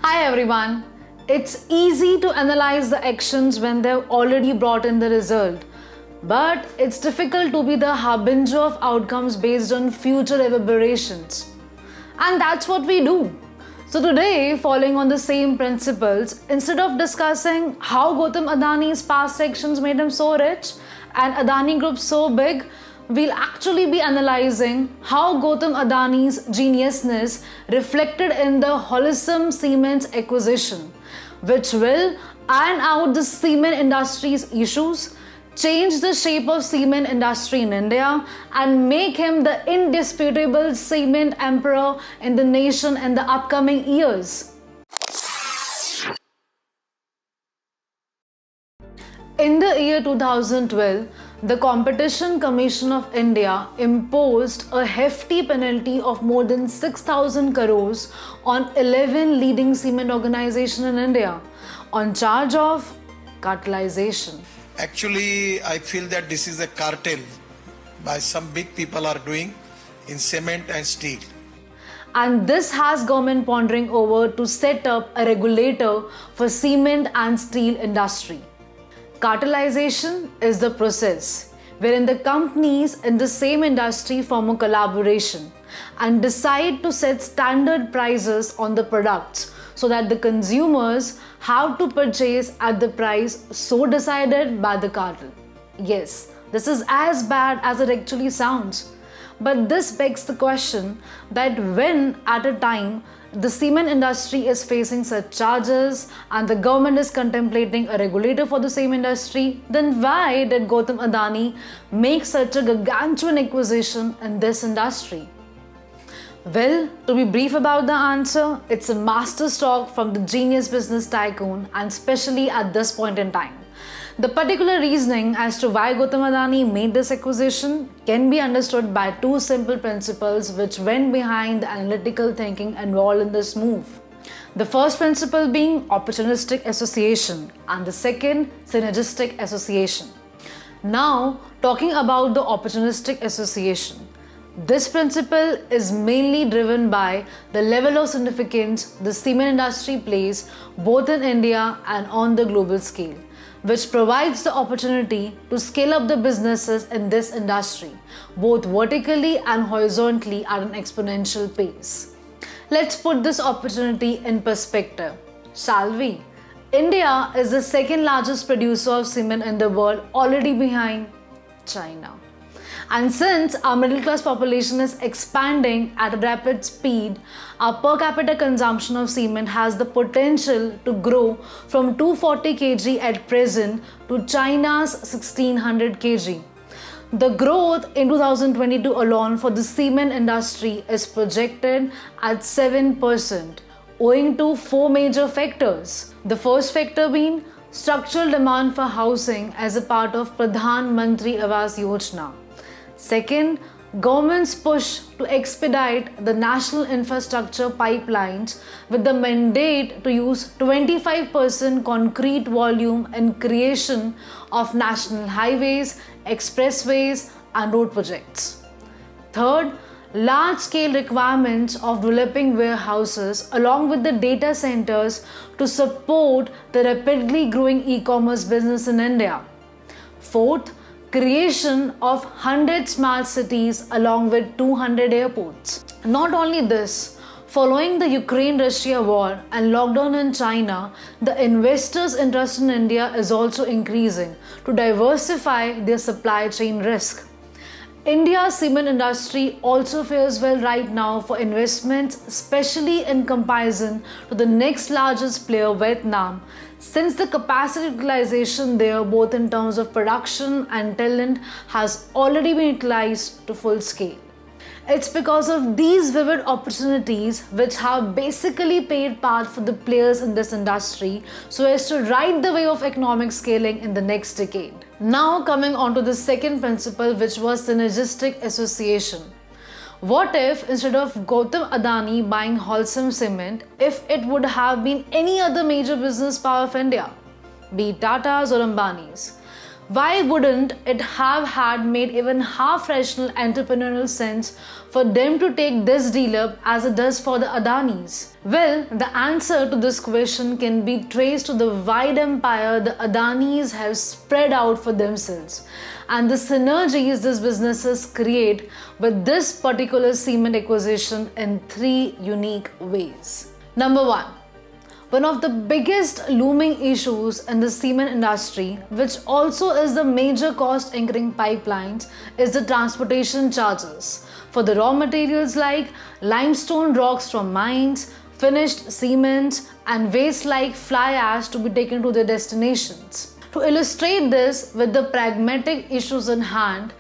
Hi everyone. It's easy to analyze the actions when they've already brought in the result. But it's difficult to be the harbinger of outcomes based on future reverberations. And that's what we do. So today, following on the same principles, instead of discussing how Gautam Adani's past actions made him so rich and Adani Group so big, we'll actually be analyzing how Gautam Adani's geniusness reflected in the Holcim Cement Acquisition, which will iron out the cement industry's issues, change the shape of cement industry in India, and make him the indisputable cement emperor in the nation in the upcoming years. In the year 2012, the Competition Commission of India imposed a hefty penalty of more than 6,000 crores on 11 leading cement organizations in India on charge of cartelization. Actually, I feel that this is a cartel by some big people are doing in cement and steel. And this has government pondering over to set up a regulator for cement and steel industry. Cartelization is the process wherein the companies in the same industry form a collaboration and decide to set standard prices on the products so that the consumers have to purchase at the price so decided by the cartel. Yes, this is as bad as it actually sounds. But this begs the question that when at a time the cement industry is facing such charges and the government is contemplating a regulator for the same industry, then why did Gautam Adani make such a gargantuan acquisition in this industry? Well, to be brief about the answer, it's a masterstroke from the genius business tycoon, and especially at this point in time. The particular reasoning as to why Gautam Adani made this acquisition can be understood by two simple principles which went behind the analytical thinking involved in this move. The first principle being opportunistic association and the second synergistic association. Now, talking about the opportunistic association. This principle is mainly driven by the level of significance the cement industry plays both in India and on the global scale, which provides the opportunity to scale up the businesses in this industry, both vertically and horizontally at an exponential pace. Let's put this opportunity in perspective, shall we? India is the second largest producer of cement in the world, already behind China. And since our middle class population is expanding at a rapid speed, our per capita consumption of cement has the potential to grow from 240 kg at present to China's 1600 kg. The growth in 2022 alone for the cement industry is projected at 7%, owing to four major factors. The first factor being structural demand for housing as a part of Pradhan Mantri Awas Yojana. Second, government's push to expedite the national infrastructure pipelines with the mandate to use 25% concrete volume in creation of national highways, expressways and road projects. Third, large-scale requirements of developing warehouses along with the data centers to support the rapidly growing e-commerce business in India. Fourth, creation of 100 smart cities along with 200 airports. Not only this, following the Ukraine-Russia war and lockdown in China, the investors' interest in India is also increasing to diversify their supply chain risk. India's cement industry also fares well right now for investments, especially in comparison to the next largest player, Vietnam, since the capacity utilization there, both in terms of production and talent, has already been utilized to full scale. It's because of these vivid opportunities which have basically paved path for the players in this industry so as to ride the wave of economic scaling in the next decade. Now coming on to the second principle, which was synergistic association. What if instead of Gautam Adani buying Holcim Cement, if it would have been any other major business power of India, be it Tata's or Ambani's? Why wouldn't it have had made even half rational entrepreneurial sense for them to take this deal up as it does for the Adanis? Well, the answer to this question can be traced to the wide empire the Adanis have spread out for themselves and the synergies these businesses create with this particular cement acquisition in three unique ways. Number one of the biggest looming issues in the cement industry, which also is the major cost anchoring pipelines, is the transportation charges for the raw materials like limestone rocks from mines, finished cements, and waste like fly ash to be taken to their destinations. To illustrate this with the pragmatic issues in hand,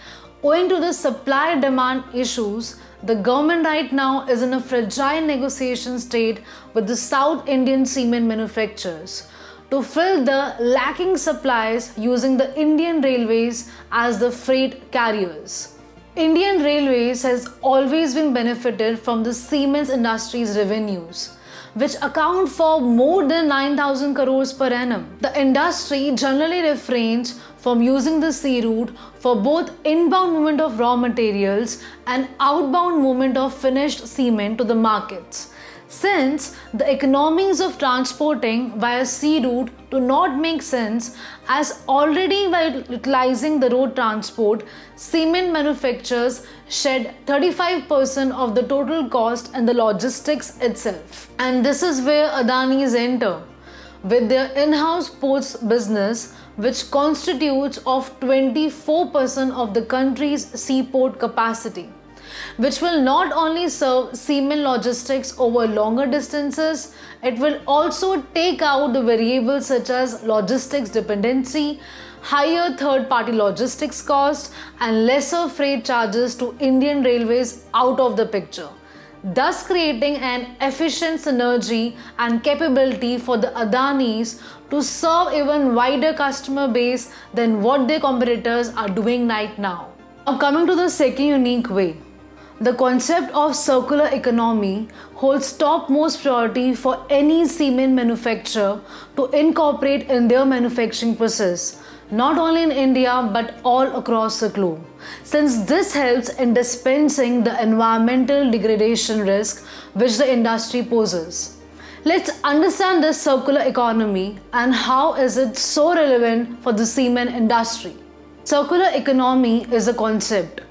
owing to the supply-demand issues, the government right now is in a fragile negotiation state with the South Indian cement manufacturers to fill the lacking supplies using the Indian Railways as the freight carriers. Indian Railways has always been benefited from the cement industry's revenues, which account for more than 9,000 crores per annum. The industry generally refrains from using the sea route for both inbound movement of raw materials and outbound movement of finished cement to the markets, since the economies of transporting via sea route do not make sense, as already by utilizing the road transport, cement manufacturers shed 35% of the total cost in the logistics itself. And this is where Adani's enter with their in-house ports business, which constitutes of 24% of the country's seaport capacity, which will not only serve cement logistics over longer distances, it will also take out the variables such as logistics dependency, higher third-party logistics cost, and lesser freight charges to Indian Railways out of the picture, thus creating an efficient synergy and capability for the Adanis to serve even wider customer base than what their competitors are doing right now. Now coming to the second unique way, the concept of circular economy holds topmost priority for any cement manufacturer to incorporate in their manufacturing process, not only in India but all across the globe, since this helps in dispensing the environmental degradation risk which the industry poses. Let's understand this circular economy and how is it so relevant for the cement industry. Circular economy is a concept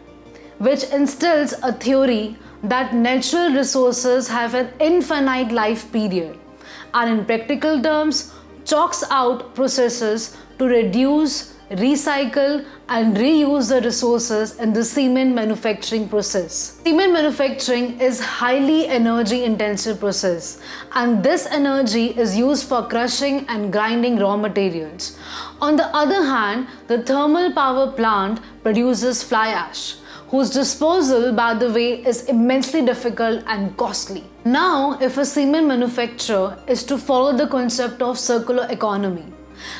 which instills a theory that natural resources have an infinite life period and in practical terms chalks out processes to reduce, recycle and reuse the resources in the cement manufacturing process. Cement manufacturing is highly energy intensive process and this energy is used for crushing and grinding raw materials. On the other hand, the thermal power plant produces fly ash, whose disposal, by the way, is immensely difficult and costly. Now, if a cement manufacturer is to follow the concept of circular economy,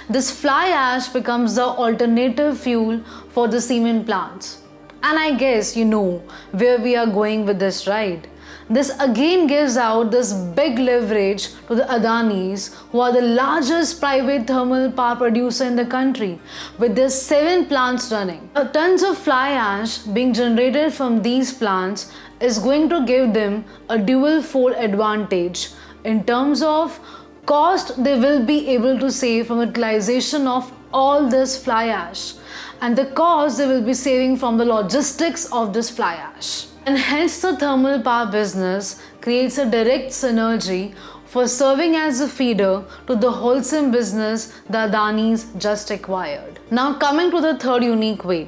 this fly ash becomes the alternative fuel for the cement plants. And I guess you know where we are going with this, right? This again gives out this big leverage to the Adanis, who are the largest private thermal power producer in the country with their 7 plants running. Tons of fly ash being generated from these plants is going to give them a dual-fold advantage. In terms of cost, they will be able to save from utilization of all this fly ash, and the cost they will be saving from the logistics of this fly ash. And hence the thermal power business creates a direct synergy for serving as a feeder to the Holcim business the Adanis just acquired. Now coming to the third unique way,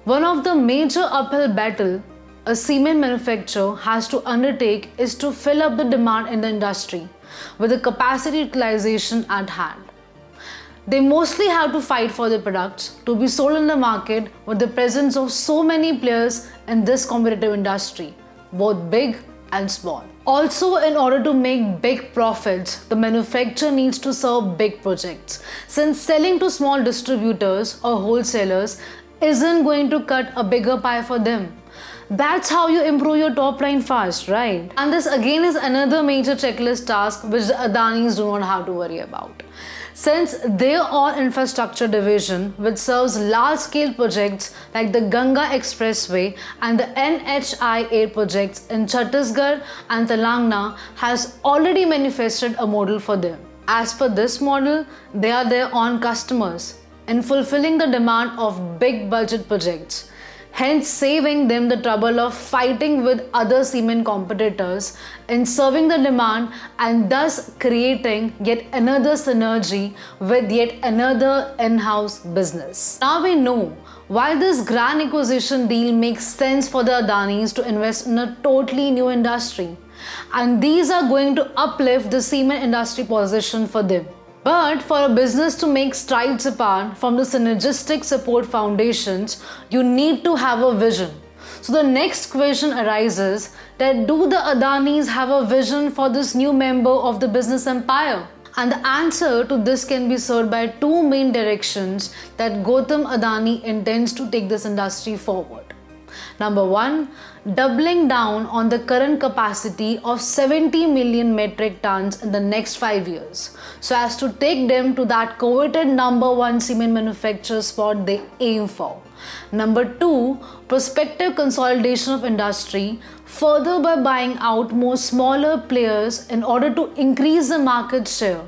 one of the major uphill battle a cement manufacturer has to undertake is to fill up the demand in the industry with the capacity utilization at hand. They mostly have to fight for their products to be sold in the market with the presence of so many players in this competitive industry, both big and small. Also, in order to make big profits, the manufacturer needs to serve big projects, since selling to small distributors or wholesalers isn't going to cut a bigger pie for them. That's how you improve your top line fast, right? And this again is another major checklist task which the Adanis do not have to worry about. Since they are infrastructure division which serves large scale projects like the Ganga Expressway and the NHIA projects in Chhattisgarh and Telangana has already manifested a model for them. As per this model, they are their own customers in fulfilling the demand of big budget projects, hence saving them the trouble of fighting with other cement competitors in serving the demand and thus creating yet another synergy with yet another in-house business. Now we know why this grand acquisition deal makes sense for the Adanis to invest in a totally new industry, and these are going to uplift the cement industry position for them. But for a business to make strides apart from the synergistic support foundations, you need to have a vision. So the next question arises that do the Adanis have a vision for this new member of the business empire? And the answer to this can be served by two main directions that Gautam Adani intends to take this industry forward. Number one, doubling down on the current capacity of 70 million metric tons in the next 5 years, so as to take them to that coveted number one cement manufacturer spot they aim for. Number two, prospective consolidation of industry, further by buying out more smaller players in order to increase the market share,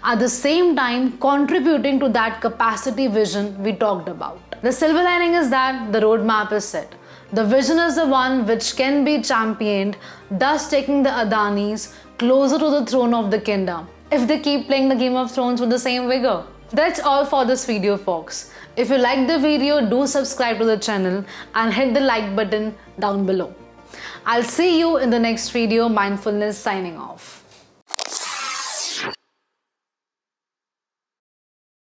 at the same time contributing to that capacity vision we talked about. The silver lining is that the roadmap is set. The vision is the one which can be championed, thus taking the Adanis closer to the throne of the kingdom, if they keep playing the Game of Thrones with the same vigor. That's all for this video, folks. If you like the video, do subscribe to the channel and hit the like button down below. I'll see you in the next video. Mindfulness signing off.